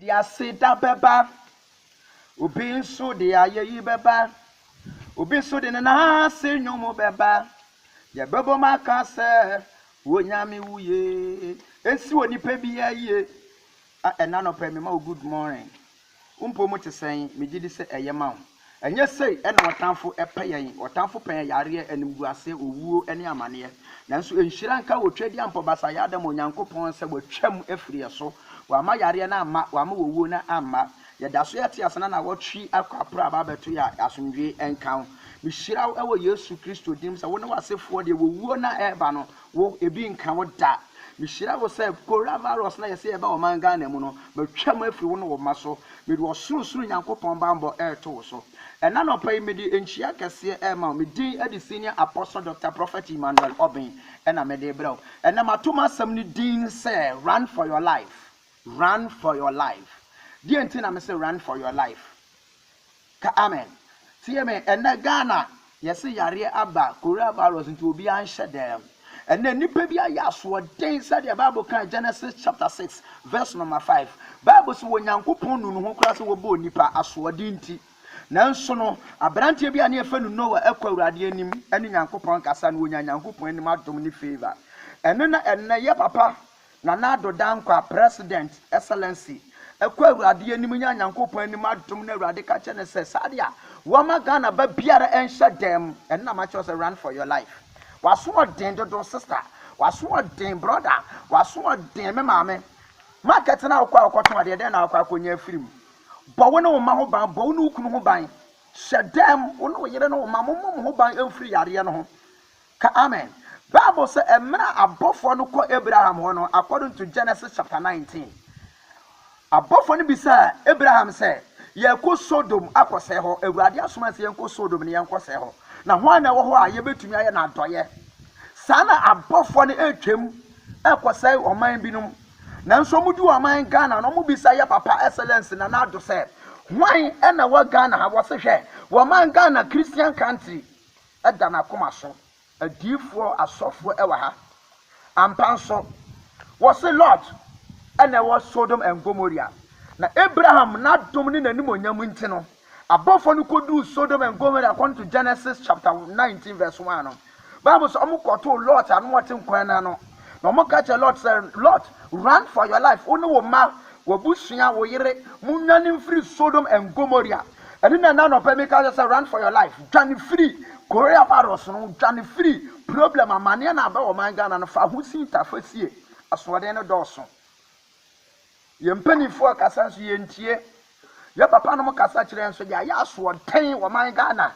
the asida beba. Ubi so the aye beba. Ubi so the na se nyomo beba. Ya bebo makase. Wonyami wuye. Ensi woni pebi ye. Enano pemi ma good morning. Umpo mo te sen me gidi se eyema wo. Enye sei ena watamfo epeyen, watamfo pen yare animguase owuo ene amane. Nanso enhira nka wotwadi ampo basa ya adam onyankopon se watwam afiri so. Wa ma yare na ama, wa ma owuo na ama. Ya daso yete asana na wotwi akwapra ababeto ya asomdwe enkan. Mihira wo Yesu Kristo dim se wo ne wasefo de wowuo na eba no wo ebi nkan wo da. Mishira wo say coronavirus na yesi eba o man Ghana mu no betwam afiri wo no wo maso me do osuru Nyankopon bambo to so ena no pay me di enchia kese ma me din edi senior apostle Dr. Prophet Emmanuel Obin ena me de brew ena matoma sam ni din say run for your life di enti na me say run for your life ka amen tie me ena Ghana yesi yare aba coronavirus nti obi an hyedem. And then nipa bia ya so den said the Bible can Genesis chapter 6 verse number 5. Bible so Nyankopon nu ho kura so wo bo nipa asode nti. Nanso no abrante bia na efa nu Noah ekwa urade anim ene Nyankopon kasa no Nyankopon anim adom ni favor. Eno na enne ye papa na do dankwa president excellency ekwa urade anim Nyankopon anim adom na urade ka che ne se sadia wo ma Ghana ba biara enhye dem enne na ma che say run for your life. Waso den do sister, waso den brother, waso den me mama. Market na akwa akoto ade den na akwa akonya afirim. Bo wo ne wo ma ho ban, bo wo ne ukunu ho ban. Shedem wo ne wo yere ne wo ma mo ho ban amfiri yare no ho. Ka amen. Bible say emra abofo no ko Abraham ho no according to Genesis chapter 19. Abofo no bi say Abraham say ye ko Sodom akose ho, Awurade asoma say ye ko Sodom ne ye nkose ho. Na ho na wo ho a ye betumi aye na doye sana abofo ne etwem ekosai oman binum na nso mudi oman Ghana no mu bisa ye papa excellence na na do say hwan na wa Ghana ha wo se hwe wo man Ghana Christian country eda na koma so adifo asofo ewa ha ampanso wo se Lord na wo Sodom and Gomorrah na Abraham na dom ni nanim onyam nti no abofo no kodu Sodom and Gomorrah according to Genesis chapter 19 verse 1 no Bible so omukoto Lot anu wotin kwan na no na omuka Lot say Lord run for your life oni wo ma wo busua wo yire munyanim free Sodom and Gomorrah eni na no pemika say run for your life dwan free coronavirus no dwan free problem amane na aba wo man Ghana no fa husi tafasie asode no doso yempanifo akasa so yentie ya papa no mukasa kire nso ya so ten wo man Ghana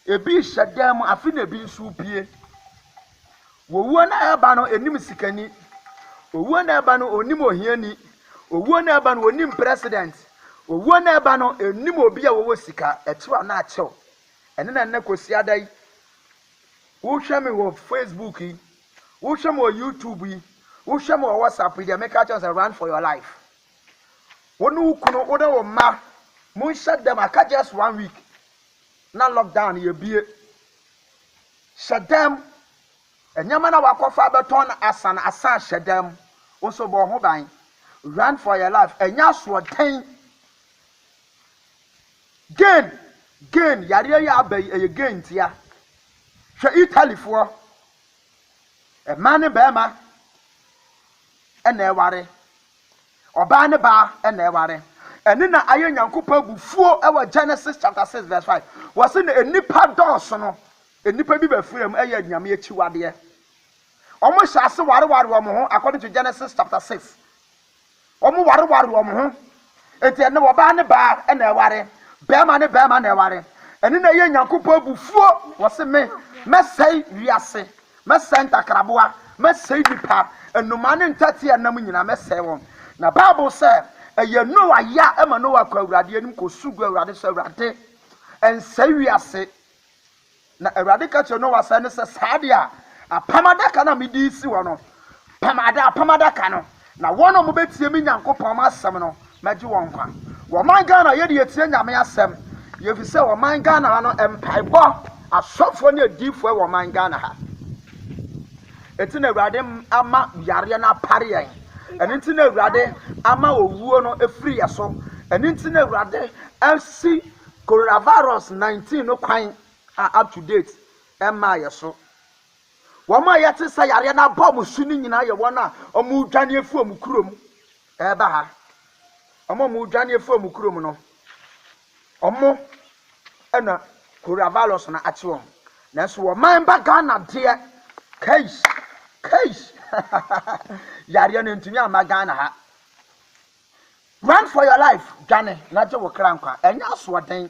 ebi hyedam afi na bi nso pie wowuo na eba no enim sikani owuo na eba no onim ohiani owuo na eba no onim president owuo na eba no enim obi a wowo sika etewa na achew ene na nne kosi adai wo hwe me wo Facebook yi wo hwe me wo YouTube yi wo hwe me wo WhatsApp yi make a chance run for your life. Wonu kuno oda wo ma mun shut them aka just 1 week na lockdown ye bie shut them enyama na wakofa beton asana asa shut them also bo ho ban run for your life enya so ten gain yare ya abai e gain tia hwe Italy fo e mane be ma ena e ware oba ne ba ena eware eni na aye Nyankopon abufuo ewa Genesis chapter 6 verse 5 wase na enipa dɔɔso no enipa bi ba firam eye nyame achiwade omo hyase ware omo ho according to Genesis chapter 6 omo ware omo ho enti ene oba ne ba ena eware be ma na eware eni na aye Nyankopon abufuo wase mesai wiase mesai ntakraboa mesai dipa enuma ne ntati anam nyina mesai won. Na Bible say eye Noah ya ema Noah kwa Awurade anim ko sugu Awurade so Awurade ensa wiase na Awurade ka che Noah say ne se saade a apamada ka na medi si wo no apamada ka no na wono mo betie mi Nyankopon ma asem no magi won kwa wo man Ghana ye de yetie nyame asem ye fi se wo man Ghana no empaibo asofo ne adifo wo man Ghana ha etina Awurade ama yare na pare yan ɛno nti na awurade ama owuo no efiri yɛ so ɛno nti na awurade asi coronavirus 19 no kwan up to date ɛma yɛ so wɔn a yɛte sɛ yare na bɔ mo su no nyinaa yɛ wɔn a ɔmo dwane afu ɔmo kurom ɛba ha ɔmo dwane afu ɔmo kurom no ɔmo ɛna coronavirus na akye wɔn nanso wɔn ba Ghana deɛ case yare no ntumi ama Ghana ha run for your life dwane na gye wo kra nkwa ɛnyɛ asoɔden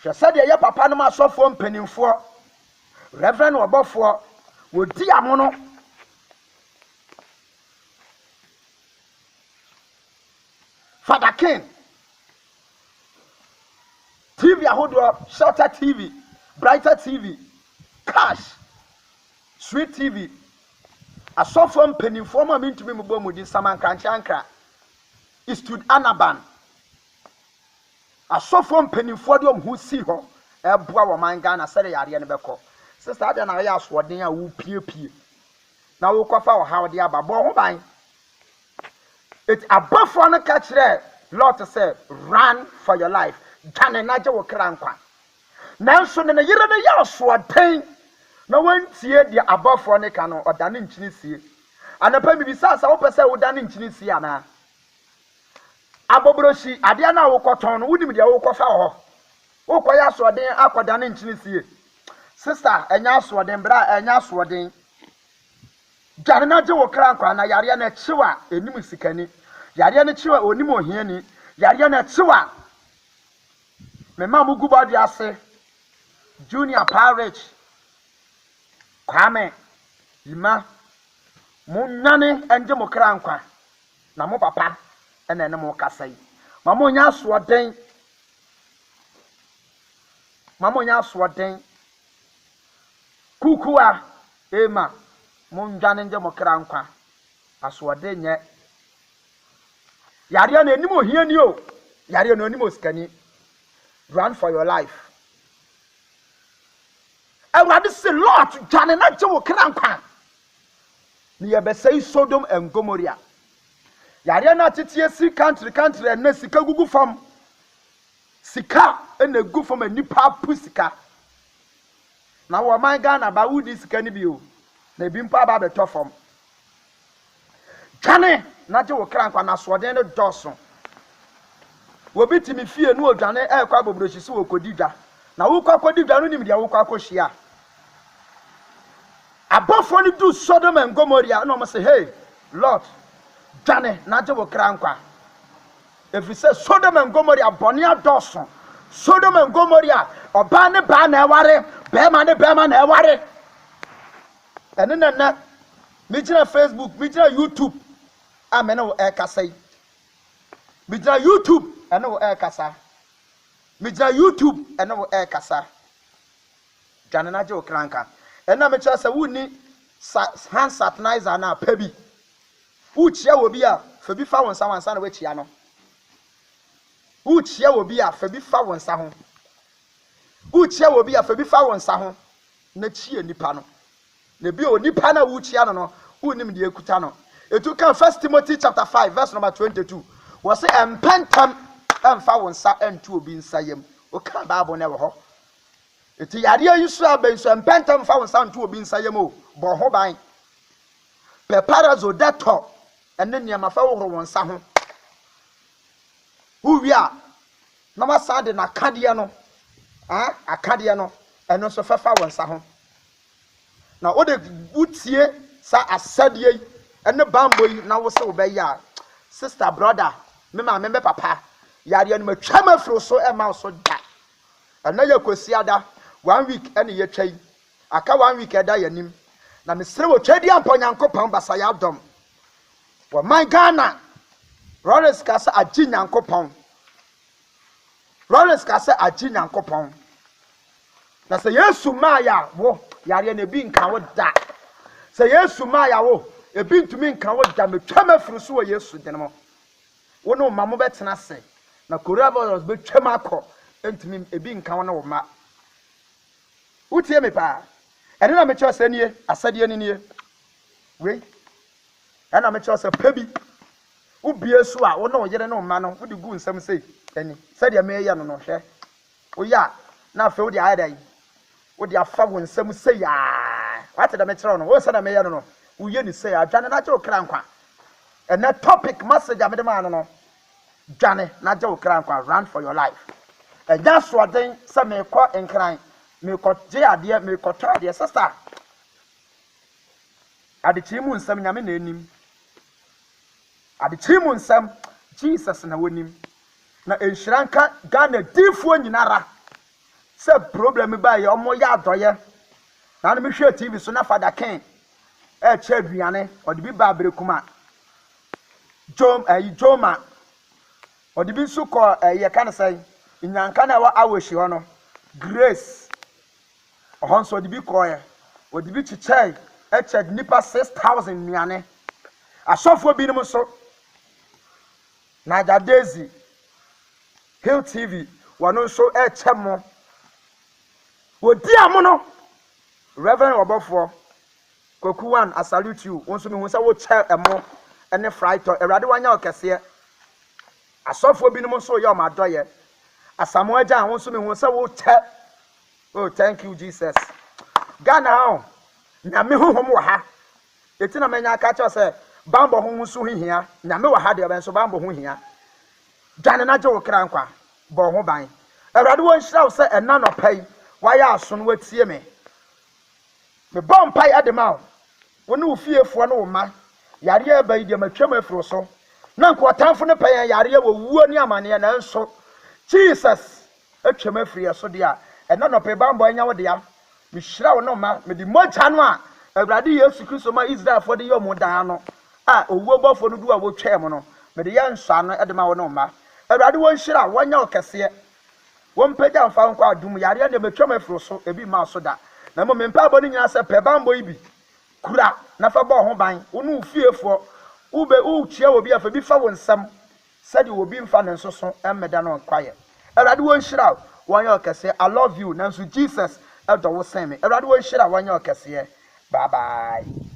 hwɛ sɛdeɛ yɛ papa no ma asɔfoɔ mpanimfoɔ reverend ɔbɔfoɔ wodi amo no Father King TV ahodoɔ Shelter TV Brighter TV Cash Sweet TV asɔfoɔ mpanimfoɔ ma mentumi mbɔ mu di Samankrankyankra Istud Anaban asɔfoɔ mpanimfoɔ de ɔmo si hɔ ɛboa wɔ man Ghana sɛde yareɛ no bɛkɔ sister ada na yɛ asoɔden a wo piepie na wo kɔfa wɔ ha de aba bɔ ho ban it abɔfoɔ no ka kyerɛ Lord sɛ run for your life dwane na gye wo kra nkwa nanso ne yere no yɛ asoɔden na wantie deɛ abɔfoɔ no ka no ɔdane nkyini sie anapa bibisa sɛ wopɛ sɛ wodane nkyini sie anaa abobroshi adeɛ na wokɔtɔn no wonim deɛ wokɔfa hɔ wokɔyɛ asoɔden akɔdane nkyini sie sister enya asoɔden bra enya asoɔden dwane na gye wo kra nkwa na yare na kyewa enim sikani yare na kyewa onim ohiani yare na kyewa mema mu gubadi ase Junior Parish Kwame Ima munyane enje mo kra nkwa na mo papa ene ne mo kasai mamo nya asoɔden kukua ema munjane nje mo kra nkwa asoɔden nye yare na enim ohiani o yare na onim osikani run for your life Awurade se Lord dwane na gye wo kra nkwa ni yɛbɛsɛe Sodom and Gomorrah yare na tetie si country na sika gugu fam sika na gugu fam nipa pu sika na wo man Ghana ba wudi sika ni bio na bi mpa ba beto fam dwane na gye wo kra nkwa na soɔden no dɔso wo bitimi fie no odwane ekwa bobrohyi se wo kodidwa na wo kwakodidwa no nim dia wo kwakohia abɔfoɔ no do Sodom and Gomorrah na ɔmo say hey Lord dwane na gye wo kra nkwa efiri sɛ Sodom and Gomorrah bɔne adɔso Sodom and Gomorrah ɔbaa ne baa na ɛware bɛɛma ne bɛɛma na ɛware ɛne nana migyina Facebook migyina YouTube amene wo ɛkasa yi migyina YouTube ɛne wo ɛkasa migyina YouTube ɛne wo ɛkasa dwane na gye wo kra nkwa ɛna mekyerɛ sɛ wonni hand sanitizer na pa bi wokyia wɔ bi a fa bi fa wɔn nsa wansa na wakyia no wokyia wɔ bi a fa bi fa wɔn nsa ho wokyia wɔ bi a fa bi fa wɔn nsa ho na kyia nipa no na bi o nipa na wokyia no no wonnim de ekuta no etu kan 1 Timothy chapter 5 verse number 22 wɔ sɛ empentam emfa wɔn nsa entu obi nsa yam o kan Bible na wɔ hɔ eti yare yi so aben so empentam fa wɔn nsa entu obi nsa yam o bɔ ho ban peparazo deto ene niam fa wo wɔn nsa ho uwi a na masa de na kadeɛ no akadeɛ no eno so fa wɔn nsa ho na o de wutie sa asadeɛ ene bambo yi na wo se wo bɛ ya sister brother me ma me papa yare no matwa mafro so e ma so da ena ya kosiada 1 week ene ye twai aka 1 week eda yanim na mesere wo twadi ampo nyankopon basa ya dom wo man Ghana Rollins kasa agi nyankopon Rollins kasa agi nyankopon na se Yesu maya wo yare na bi nka wo da se Yesu maya wo ebi ntumi nka wo da metwa mafuru so wo Yesu denemo wo no mamo betena se na coronavirus betwa makọ ntumi ebi nka wo na wo ma utie me pa ene na me cho asanie asade ani nie we And I'm a choice of Pebby. Who be a swa, or no, yet no man, would you go in some say? Any said your mayor no share. Oh, yeah, now feel the idea. Would your father and some say, ah, what did I metron? What's the mayor no? Who you say, I Johnny Nacho Cranqua. And that topic message I made a man no. Johnny Nacho Cranqua, run for your life. And that's what then some may call and crying. Me caught dear, me caught dear sister. At the Chimun Sam Yamin. At the Chimun Sam, Jesus and a winning. Na enshranka Ghana difo nyinara se problem ba ye omo ya adoye na me hwe TV so na Father Ken che aduane odi bi ba berekuma Joma odi bi su ko ye kan sai nyanka na wa awohyi ho no Grace ohonso odi bi ko ye odi bi chichai che nipa 6,000 nuane asofo bi nim so na Daisy Hill TV, one so a chemo. Would dear mono, Reverend Obofo, Kokuan, I salute you. Once we will chair a more and a fright or a radioanya cassia. A software binum so your my doyer. A Samoa Jan, once we will chair. Oh, thank you, Jesus. Ghana, Namihu Homoha. It's in a mania catcher say, Bambo Homu Suhi here, Namo had the so Bambo here. Janana Joe Crankwa, Bohobai. A radwan shall say a none of pay. Why are soon wait see me? The bomb pie at the mouth. When you fear for no man, Yaria by the Machema Froso. None quite time for the pay, Yaria will warn your money and so. Jesus, a chema free so dear, and none of a bambo in our dear. We shall no man, with the Montana. A radio Christoma is there for the Yomodano. Ah, a wobo for the do a chairman, but the young son at the Mawanoma. A radio shall one your cassia. One pay down found quite doom yard and the Machoma Froso, a bit mouse so that. No moment, Pabboning us a pebambo ibi. Kura, Nafa Bohobine, who fear for Ube chair will be a before some said you will be fun and so and Medano quiet. A radio shall one your cassia. I love you, Nancy Jesus, out the same. A radio shall one your cassia. Bye bye.